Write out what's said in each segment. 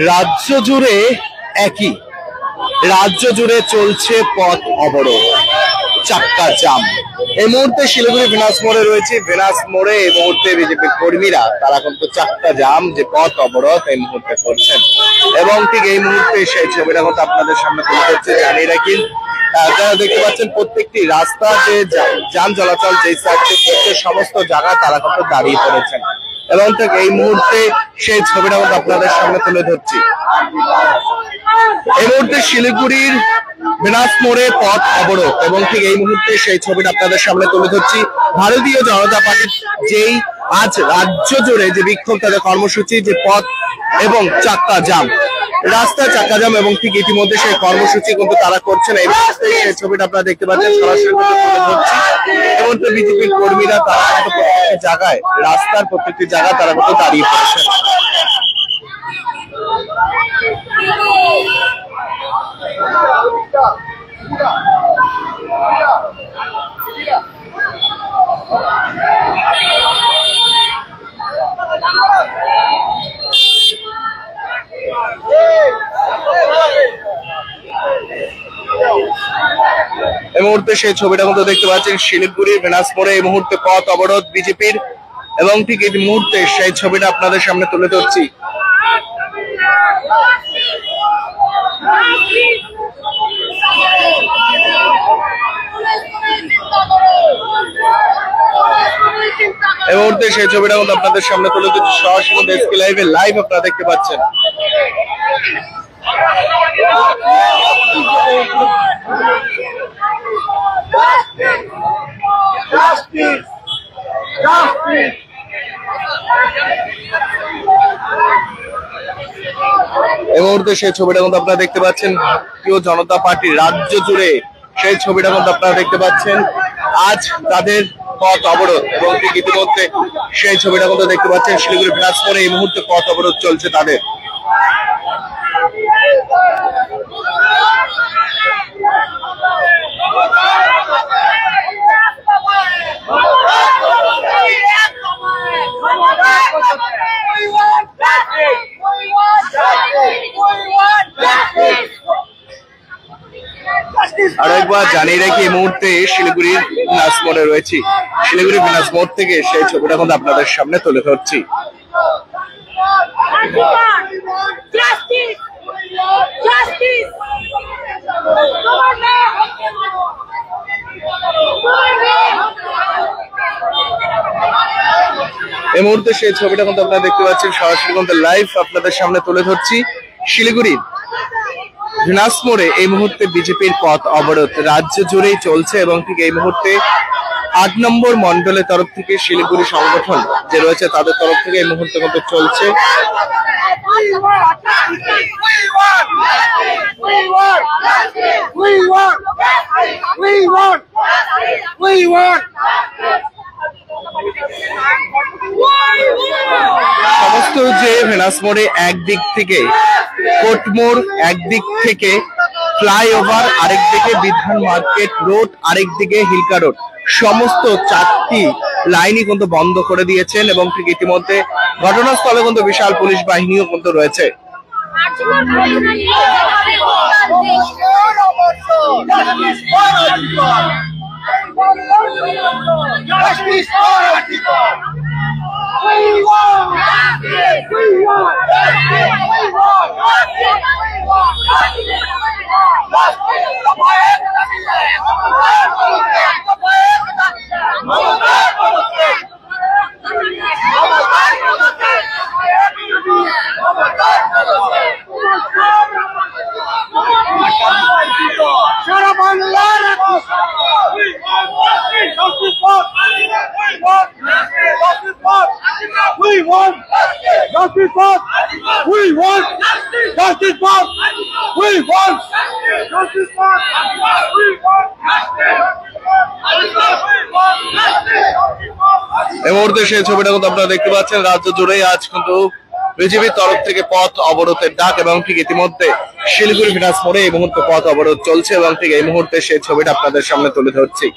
রাজ্য জুড়ে একই রাজ্য জুড়ে চলছে পথ অবরোধ, চাক্কা জাম। এই মুহূর্তে শিলিগুড়ি ভেনাস মোড়ে রয়েছে। ভেনাস মোড়ে এই মুহূর্তে বিজেপি কর্মীরা তারা কিন্তু চাক্কা জাম যে পথ অবরোধ এই মুহূর্তে করছেন এবং ঠিক এই মুহূর্তে সেই ছবিটা কিন্তু আপনাদের সামনে তুলে ধরছে। জানিয়ে রাখি আপনারা দেখতে পাচ্ছেন প্রত্যেকটি রাস্তা যে যান চলাচল যে সাইডে করছে সমস্ত জায়গা তারা কিন্তু দাঁড়িয়ে পড়েছেন এবং ঠিক এই মুহূর্তে সেই ছবিটা কিন্তু আপনাদের সামনে তুলে ধরছি। এই মুহূর্তে শিলিগুড়ির ভেনাস মোড়ে পথ অবরোধ এবং ঠিক এই মুহূর্তে সেই ছবিটা আপনাদের সামনে তুলে ধরছি। ভারতীয় জনতা পার্টির যেই আজ রাজ্য জুড়ে যে বিক্ষোভ তাদের কর্মসূচি যে পথ এবং চাক্কা জাম, রাস্তা চাক্কা জাম এবং ঠিক ইতিমধ্যে সেই কর্মসূচি কিন্তু তারা করছেন। এই মুহূর্তে সেই ছবিটা আপনারা দেখতে পাচ্ছেন সরাসরি তুলে ধরছি। এই মুহূর্তে বিজেপির কর্মীরা তারা কিন্তু প্রত্যেকটি জায়গায় রাস্তার প্রত্যেকটি জায়গায় তারা কিন্তু দাঁড়িয়ে পড়েছেন। এই মুহূর্তে সেই ছবিটা কিন্তু দেখতে পাচ্ছেন শিলিগুড়ির ভেনাস মোড়ে এই মুহূর্তে পথ অবরোধ বিজেপির এবং ঠিক এই মুহূর্তে সেই ছবিটা আপনাদের সামনে তুলে ধরছি। এই মুহূর্তে সেই ছবিটা কিন্তু আপনাদের সামনে তুলে ধরছি সরাসরি দেশকে লাইভে লাইভ আপনারা দেখতে পাচ্ছেন। এই মুহূর্তে সেই ছবিটা কিন্তু আপনারা দেখতে পাচ্ছেন ভারতীয় জনতা পার্টি রাজ্য জুড়ে সেই ছবিটা কিন্তু আপনারা দেখতে পাচ্ছেন। আজ তাদের পথ অবরোধ এবং ঠিক ইতিমধ্যে সেই ছবিটা কিন্তু দেখতে পাচ্ছেন শিলিগুড়ি ভেনাস মোড়ে এই মুহূর্তে পথ অবরোধ চলছে তাদের। আরেকবার জানিয়ে রাখি এই মুহূর্তে শিলিগুড়ির ভেনাস মোড়ে রয়েছি। শিলিগুড়ি ভেনাস মোড় থেকে সেই ছবিটা কিন্তু আপনাদের সামনে তুলে ধরছি। এই মুহূর্তে সেই ছবিটা কিন্তু আপনারা দেখতে পাচ্ছেন সরাসরি কিন্তু লাইভ আপনাদের সামনে তুলে ধরছি। শিলিগুড়ির ভেনাস মোড়ে এই মুহূর্তে বিজেপির পথ অবরোধ রাজ্য জুড়েই চলছে এবং ঠিক এই মুহূর্তে ৮ নম্বর মন্ডলের তরফ থেকে শিলিগুড়ি সংগঠন যে রয়েছে তাদের তরফ থেকে এই মুহূর্তে কিন্তু চলছে। সমস্ত যে ভেনাস মোড়ে একদিক থেকে কোটমোড়, একদিক থেকে ফ্লাইওভার, আরেক দিকে বিধান মার্কেট রোড, আরেক দিকে হিলকা রোড, সমস্ত 4টি লাইনই কিন্তু বন্ধ করে দিয়েছেন এবং ঠিক ইতিমধ্যে ঘটনাস্থলে কিন্তু বিশাল পুলিশ বাহিনীও কিন্তু রয়েছে। এই মুহূর্তে সেই ছবিটা কিন্তু আপনারা দেখতে পাচ্ছেন রাজ্য জুড়েই আজ কিন্তু বিজেপির তরফ থেকে পথ অবরোধের ডাক এবং ঠিক ইতিমধ্যে শিলিগুড়ি ভেনাস মোড়ে এই মুহূর্তে পথ অবরোধ চলছে এবং ঠিক এই মুহূর্তে সেই ছবিটা আপনাদের সামনে তুলে ধরছি।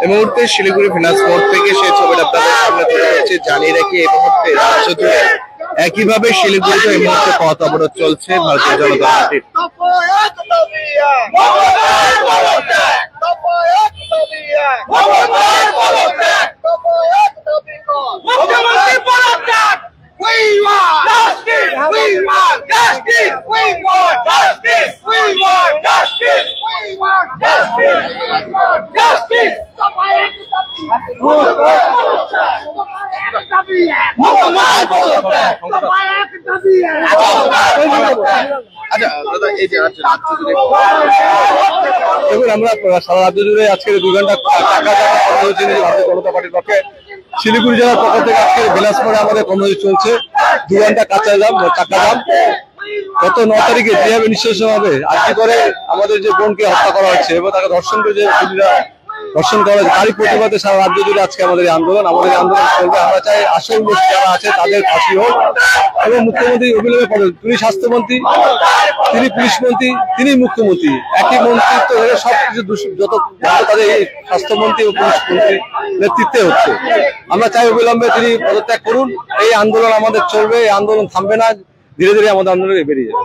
এই মুহূর্তে শিলিগুড়ি ফিনান্স মোড় থেকে সেই ছবিটা আপনাদের সামনে তুলে ধরছি। জানিয়ে রাখি এই মুহূর্তে রাজ্য জুড়ে একইভাবে শিলিগুড়িতে এই মুহূর্তে পথ অবরোধ চলছে ভারতীয় জনতা পার্টির। দেখুন, আমরা সারা রাজ্য জুড়ে আজকের 2 ঘন্টা কর্মসূচি ভারতীয় জনতা পার্টির পক্ষে শিলিগুড়ি জেলার পক্ষ থেকে আজকে বিলাস মোড়ে আমাদের কর্মসূচি চলছে। 2 ঘন্টা চাকা জাম। গত 9 তারিখে যেভাবে নিঃশেষ হবে আজকে করে আমাদের যে বোনকে হত্যা করা হচ্ছে এবং তাকে ধর্ষণ করে যে দর্শন করা হয়েছে তারই প্রতিবাদে সারা রাজ্য জুড়ে আজকে আমাদের এই আন্দোলন চলবে। আমরা চাই আসল দোষী যারা আছে তাদের ফাঁসি হোক এবং মুখ্যমন্ত্রী অবিলম্বে পদে, তিনি স্বাস্থ্যমন্ত্রী, তিনি পুলিশ মন্ত্রী, তিনি মুখ্যমন্ত্রী, একই মন্ত্রিত্ব ধরে সবকিছু যত তাদের এই স্বাস্থ্যমন্ত্রী ও পুলিশ মন্ত্রীর নেতৃত্বে হচ্ছে। আমরা চাই অবিলম্বে তিনি পদত্যাগ করুন। এই আন্দোলন আমাদের চলবে, এই আন্দোলন থামবে না, ধীরে ধীরে আমাদের আন্দোলনে বেরিয়ে যাবে।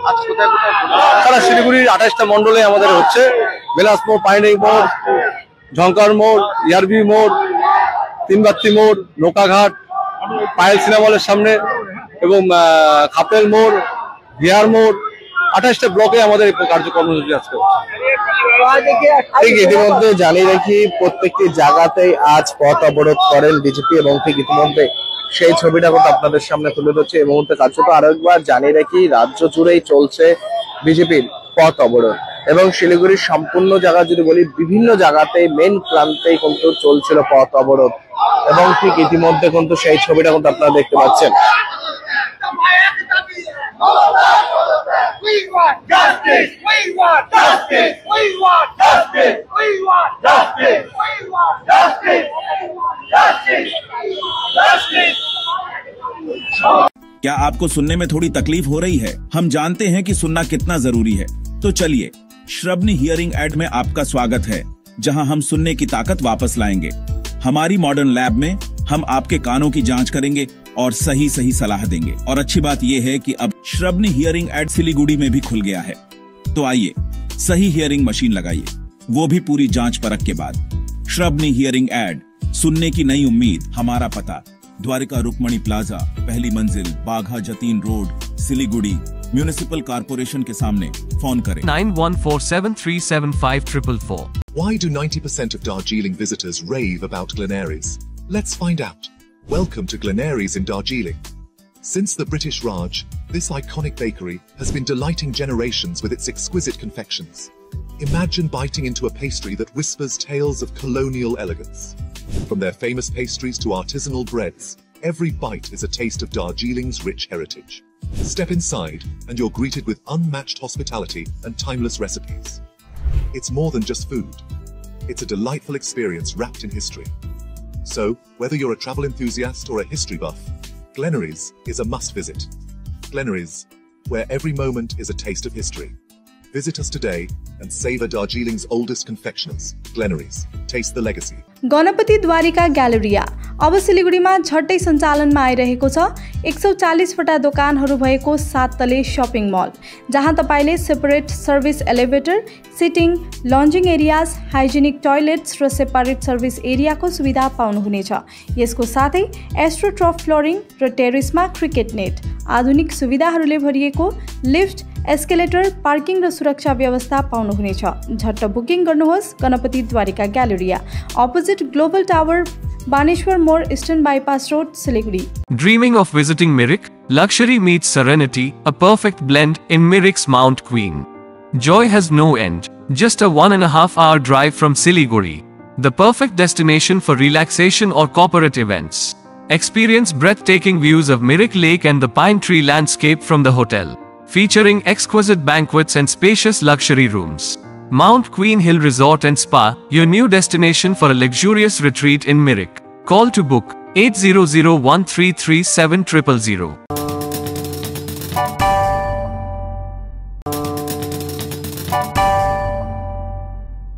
সারা শিলিগুড়ির 28টা মন্ডলে আমাদের হচ্ছে। বেলাস মোড়, পাইনি মোড়, ঝঙ্কার মোড়, ইয়ারবি মোড়, তিনবাত্তি মোড়, নৌকাঘাট, পায়েল সিনেমা হলের সামনে এবং খাপেল মোড়, বিহার মোড়, 28টা ব্লকে আমাদের এই কার্যকর্মসূচি আজকে। ঠিক ইতিমধ্যে জানিয়ে রাখি প্রত্যেকটি জায়গাতেই আজ পথ অবরোধ করেন বিজেপি এবং ঠিক ইতিমধ্যে সেই ছবিটা কিন্তু আপনাদের সামনে তুলে ধরছে এই মুহূর্তে। কার্যত আরো একবার জানিয়ে রাখি রাজ্য জুড়েই চলছে বিজেপির পথ অবরোধ এবং শিলিগুড়ির সম্পূর্ণ জায়গা যদি বলি বিভিন্ন জায়গাতে মেন প্রান্তেই কিন্তু চলছিল পথ অবরোধ এবং ঠিক ইতিমধ্যে কিন্তু সেই ছবিটা কিন্তু আপনারা দেখতে পাচ্ছেন। क्या आपको सुनने में थोड़ी तकलीफ हो रही है? हम जानते हैं कि सुनना कितना जरूरी है। तो चलिए, श्रवणी हियरिंग एड में आपका स्वागत है, जहां हम सुनने की ताकत वापस लाएंगे। हमारी मॉडर्न लैब में हम आपके कानों की जांच करेंगे और सही सही सलाह देंगे। और अच्छी बात यह है कि अब श्रवणी हियरिंग एड सिलीगुड़ी में भी खुल गया है। तो आइए सही हियरिंग मशीन लगाइए, वो भी पूरी जांच परख के बाद। श्रवणी हियरिंग एड, सुनने की नई उम्मीद। हमारा पता द्वारिका रुक्मणी प्लाजा, पहली मंजिल, Bagha Jatin road, Siliguri, municipal corporation के सामने। फोन करें 9147375444। Why do 90% of Darjeeling visitors rave about Glenaries? Let's find out. Welcome to Glenaries in Darjeeling. Since the British Raj, this iconic bakery has been delighting generations with its exquisite confections. Imagine biting into a pastry that whispers tales of colonial elegance. From their famous pastries to artisanal breads, every bite is a taste of Darjeeling's rich heritage. Step inside and you're greeted with unmatched hospitality and timeless recipes. It's more than just food. It's a delightful experience wrapped in history. So, whether you're a travel enthusiast or a history buff, Glenaries is a must visit. Glenaries, where every moment is a taste of history. Visit us today and savor Darjeeling's oldest confectioners. Glenaries, taste the legacy. Ganapati Dwarika Galleria, अब सिलिगुडीमा झट्टै सञ्चालनमा आइरहेको छ 140 वटा दोकानहरू भएको 7 तले shopping mall, जहाँ तपाईले separate service elevator, sitting, lounging areas, hygienic toilets र सेपरेट सर्भिस एरियाको सुविधा पाउनुहुनेछ। यसको साथै एस्ट्रोट्रफ फ्लोरिङ र टेरेसमा क्रिकेट नेट, आधुनिक सुविधाहरूले भरिएको लिफ्ट, एस्केलेटर, पार्किङ र सुरक्षा व्यवस्था पाउनुहुनेछ। झट्ट बुकिङ गर्नुहोस्। Ganapati Dwarika galleria, opposite global tower, Baneshwar मोड, eastern bypass road, Siliguri. Dreaming of visiting Mirik? Luxury meets serenity, a perfect blend in Mirik's Mount Queen. Joy has no end. Just a 1.5 hour drive from Siliguri. The perfect destination for relaxation or corporate events. Experience breathtaking views of Mirik Lake and the pine tree landscape from the hotel, featuring exquisite banquets and spacious luxury rooms. Mount Queen Hill Resort and Spa, your new destination for a luxurious retreat in Mirik. Call to book 800 133 7000.